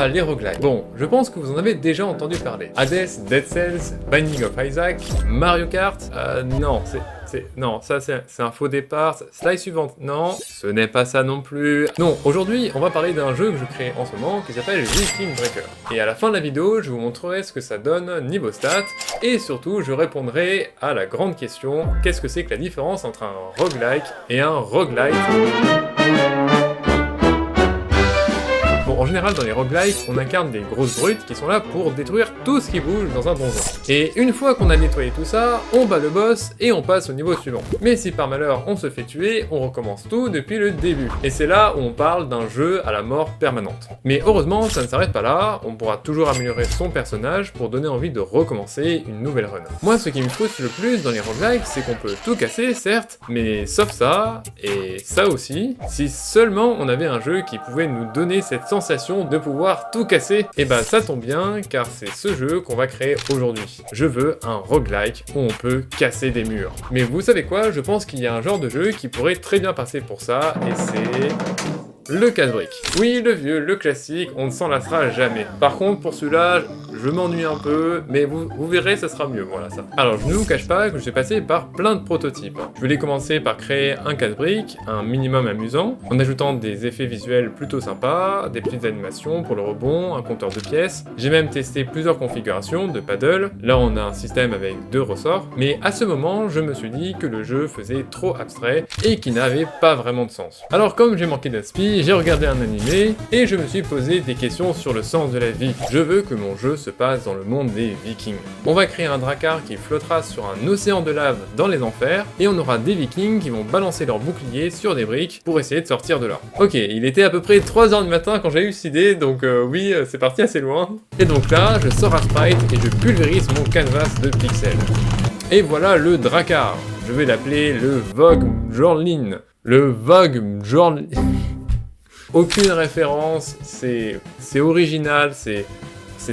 Ah, les roguelikes. Bon, je pense que vous en avez déjà entendu parler. Hades, Dead Cells, Binding of Isaac, Mario Kart. Non, non, ça c'est un faux départ. Slide suivante, non, ce n'est pas ça non plus. Non, aujourd'hui, on va parler d'un jeu que je crée en ce moment qui s'appelle Viking Breaker. Et à la fin de la vidéo, je vous montrerai ce que ça donne niveau stats, et surtout, je répondrai à la grande question, qu'est-ce que c'est que la différence entre un roguelike et un roguelite? Bon, en général, dans les roguelikes, on incarne des grosses brutes qui sont là pour détruire tout ce qui bouge dans un donjon. Et une fois qu'on a nettoyé tout ça, on bat le boss et on passe au niveau suivant. Mais si par malheur on se fait tuer, on recommence tout depuis le début. Et c'est là où on parle d'un jeu à la mort permanente. Mais heureusement, ça ne s'arrête pas là, on pourra toujours améliorer son personnage pour donner envie de recommencer une nouvelle run. Moi, ce qui me frustre le plus dans les roguelikes, c'est qu'on peut tout casser, certes, mais sauf ça, et ça aussi, si seulement on avait un jeu qui pouvait nous donner cette sensation de pouvoir tout casser, et bah ça tombe bien car c'est ce jeu qu'on va créer aujourd'hui. Je veux un roguelike où on peut casser des murs. Mais vous savez quoi, je pense qu'il y a un genre de jeu qui pourrait très bien passer pour ça, et c'est... le casse-brique. Oui, le vieux, le classique, on ne s'en lassera jamais. Par contre, pour celui-là, je m'ennuie un peu, mais vous verrez, ça sera mieux, voilà ça. Alors, je ne vous cache pas que je suis passé par plein de prototypes. Je voulais commencer par créer un casse-brique, un minimum amusant, en ajoutant des effets visuels plutôt sympas, des petites animations pour le rebond, un compteur de pièces. J'ai même testé plusieurs configurations de paddle. Là, on a un système avec 2 ressorts, mais à ce moment, je me suis dit que le jeu faisait trop abstrait et qu'il n'avait pas vraiment de sens. Alors, comme j'ai manqué d'inspi, j'ai regardé un animé et je me suis posé des questions sur le sens de la vie. Je veux que mon jeu se passe dans le monde des vikings. On va créer un drakkar qui flottera sur un océan de lave dans les enfers et on aura des vikings qui vont balancer leurs boucliers sur des briques pour essayer de sortir de là. Ok, il était à peu près 3h du matin quand j'ai eu cette idée, donc oui, c'est parti assez loin. Et donc là, je sors un sprite et je pulvérise mon canvas de pixels. Et voilà le drakkar. Je vais l'appeler le Vogue Jorlin. Le Vogue Jorlin... Aucune référence, c'est original, c'est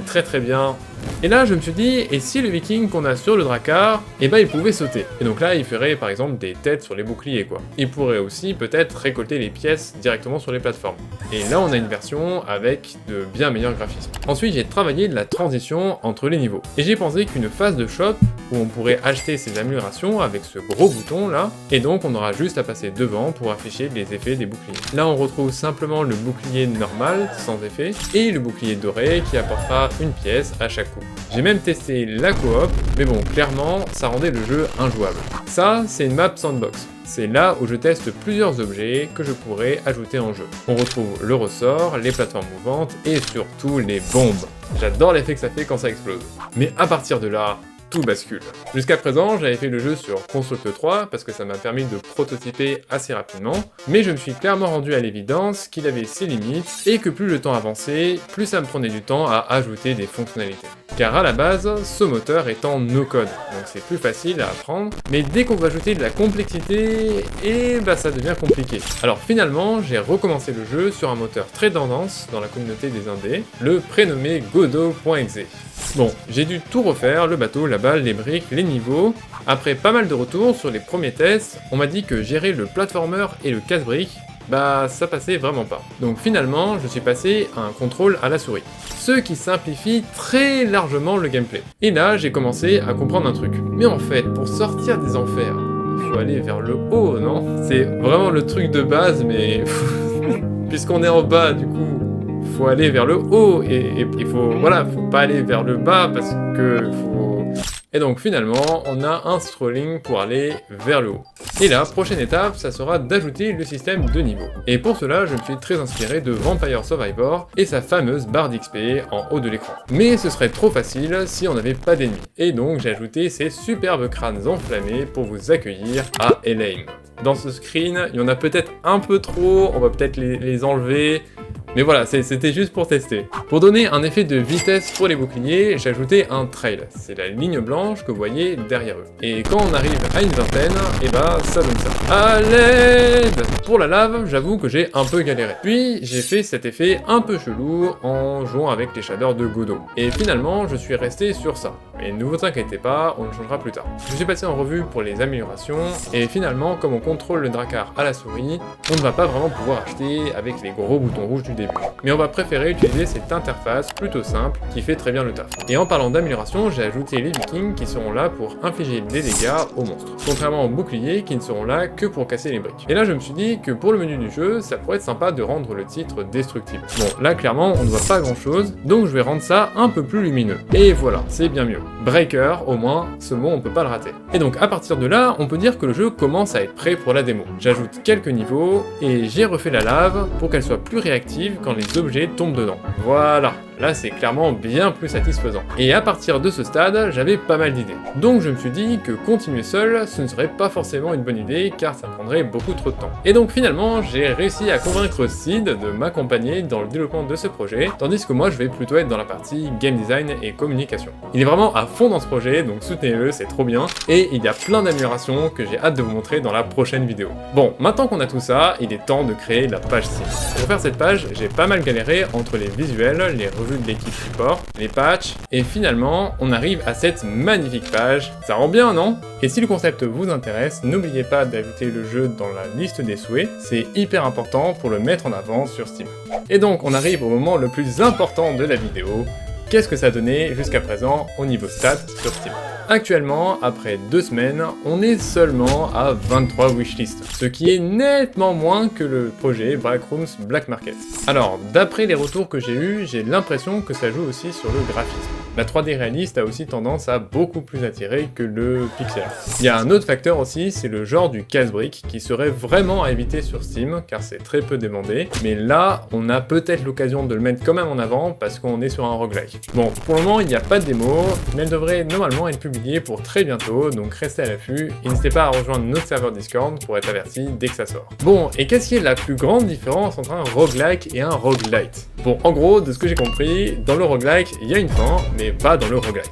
très très bien. Et là, je me suis dit, et si le viking qu'on a sur le drakkar, eh ben il pouvait sauter. Et donc là, il ferait par exemple des têtes sur les boucliers, quoi. Il pourrait aussi peut-être récolter les pièces directement sur les plateformes. Et là, on a une version avec de bien meilleurs graphismes. Ensuite, j'ai travaillé de la transition entre les niveaux. Et j'ai pensé qu'une phase de shop, où on pourrait acheter ces améliorations avec ce gros bouton là, et donc on aura juste à passer devant pour afficher les effets des boucliers. Là, on retrouve simplement le bouclier normal, sans effet, et le bouclier doré qui apportera une pièce à chaque coup. J'ai même testé la coop, mais bon, clairement, ça rendait le jeu injouable. Ça, c'est une map sandbox. C'est là où je teste plusieurs objets que je pourrais ajouter en jeu. On retrouve le ressort, les plateformes mouvantes et surtout les bombes. J'adore l'effet que ça fait quand ça explose. Mais à partir de là, tout bascule. Jusqu'à présent, j'avais fait le jeu sur Construct 3 parce que ça m'a permis de prototyper assez rapidement, mais je me suis clairement rendu à l'évidence qu'il avait ses limites et que plus le temps avançait, plus ça me prenait du temps à ajouter des fonctionnalités. Car à la base, ce moteur est en no-code, donc c'est plus facile à apprendre, mais dès qu'on va ajouter de la complexité, et bah ça devient compliqué. Alors finalement, j'ai recommencé le jeu sur un moteur très tendance dans la communauté des indés, le prénommé Godot.exe. Bon, j'ai dû tout refaire, le bateau, la balle, les briques, les niveaux. Après pas mal de retours sur les premiers tests, on m'a dit que gérer le platformer et le casse-brique, bah ça passait vraiment pas. Donc finalement, je suis passé à un contrôle à la souris. Ce qui simplifie très largement le gameplay. Et là, j'ai commencé à comprendre un truc. Mais en fait, pour sortir des enfers, il faut aller vers le haut, non? C'est vraiment le truc de base, mais... puisqu'on est en bas, du coup... faut aller vers le haut et il faut pas aller vers le bas parce que faut... Et donc finalement, on a un scrolling pour aller vers le haut. Et la prochaine étape, ça sera d'ajouter le système de niveau. Et pour cela, je me suis très inspiré de Vampire Survivor et sa fameuse barre d'XP en haut de l'écran. Mais ce serait trop facile si on n'avait pas d'ennemis. Et donc j'ai ajouté ces superbes crânes enflammés pour vous accueillir à Elaine. Dans ce screen, il y en a peut-être un peu trop, on va peut-être les enlever. Mais voilà, c'était juste pour tester. Pour donner un effet de vitesse pour les boucliers, j'ai ajouté un trail. C'est la ligne blanche que vous voyez derrière eux. Et quand on arrive à une vingtaine, et bah ça donne ça. À l'aide! Pour la lave, j'avoue que j'ai un peu galéré. Puis j'ai fait cet effet un peu chelou en jouant avec les shaders de Godot. Et finalement, je suis resté sur ça. Mais ne vous inquiétez pas, on le changera plus tard. Je suis passé en revue pour les améliorations, et finalement, comme on contrôle le drakkar à la souris, on ne va pas vraiment pouvoir acheter avec les gros boutons rouges du début. début. Mais on va préférer utiliser cette interface plutôt simple qui fait très bien le taf. Et en parlant d'amélioration, j'ai ajouté les vikings qui seront là pour infliger des dégâts aux monstres, contrairement aux boucliers qui ne seront là que pour casser les briques. Et là je me suis dit que pour le menu du jeu, ça pourrait être sympa de rendre le titre destructible. Bon, là clairement on ne voit pas grand chose, donc je vais rendre ça un peu plus lumineux. Et voilà, c'est bien mieux. Breaker, au moins, ce mot on peut pas le rater. Et donc à partir de là, on peut dire que le jeu commence à être prêt pour la démo. J'ajoute quelques niveaux, et j'ai refait la lave pour qu'elle soit plus réactive quand les objets tombent dedans. Voilà. Là, c'est clairement bien plus satisfaisant. Et à partir de ce stade, j'avais pas mal d'idées. Donc je me suis dit que continuer seul, ce ne serait pas forcément une bonne idée, car ça prendrait beaucoup trop de temps. Et donc finalement, j'ai réussi à convaincre Sid de m'accompagner dans le développement de ce projet, tandis que moi, je vais plutôt être dans la partie game design et communication. Il est vraiment à fond dans ce projet, donc soutenez-le, c'est trop bien. Et il y a plein d'améliorations que j'ai hâte de vous montrer dans la prochaine vidéo. Bon, maintenant qu'on a tout ça, il est temps de créer la page Sim. Pour faire cette page, j'ai pas mal galéré entre les visuels, les revues de l'équipe support, les patchs, et finalement, on arrive à cette magnifique page. Ça rend bien, non? Et si le concept vous intéresse, n'oubliez pas d'ajouter le jeu dans la liste des souhaits, c'est hyper important pour le mettre en avant sur Steam. Et donc, on arrive au moment le plus important de la vidéo. Qu'est-ce que ça a donné jusqu'à présent au niveau stats sur Steam? Actuellement, après 2 semaines, on est seulement à 23 wishlists, ce qui est nettement moins que le projet Backrooms Black Market. Alors, d'après les retours que j'ai eus, j'ai l'impression que ça joue aussi sur le graphisme. La 3D réaliste a aussi tendance à beaucoup plus attirer que le pixel. Il y a un autre facteur aussi, c'est le genre du casse-brique, qui serait vraiment à éviter sur Steam, car c'est très peu demandé, mais là, on a peut-être l'occasion de le mettre quand même en avant, parce qu'on est sur un roguelike. Bon, pour le moment, il n'y a pas de démo, mais elle devrait normalement être publiée pour très bientôt, donc restez à l'affût, et n'hésitez pas à rejoindre notre serveur Discord pour être averti dès que ça sort. Bon, et qu'est-ce qui est la plus grande différence entre un roguelike et un roguelite? Bon, en gros, de ce que j'ai compris, dans le roguelike, il y a une fin, mais pas dans le roguelite.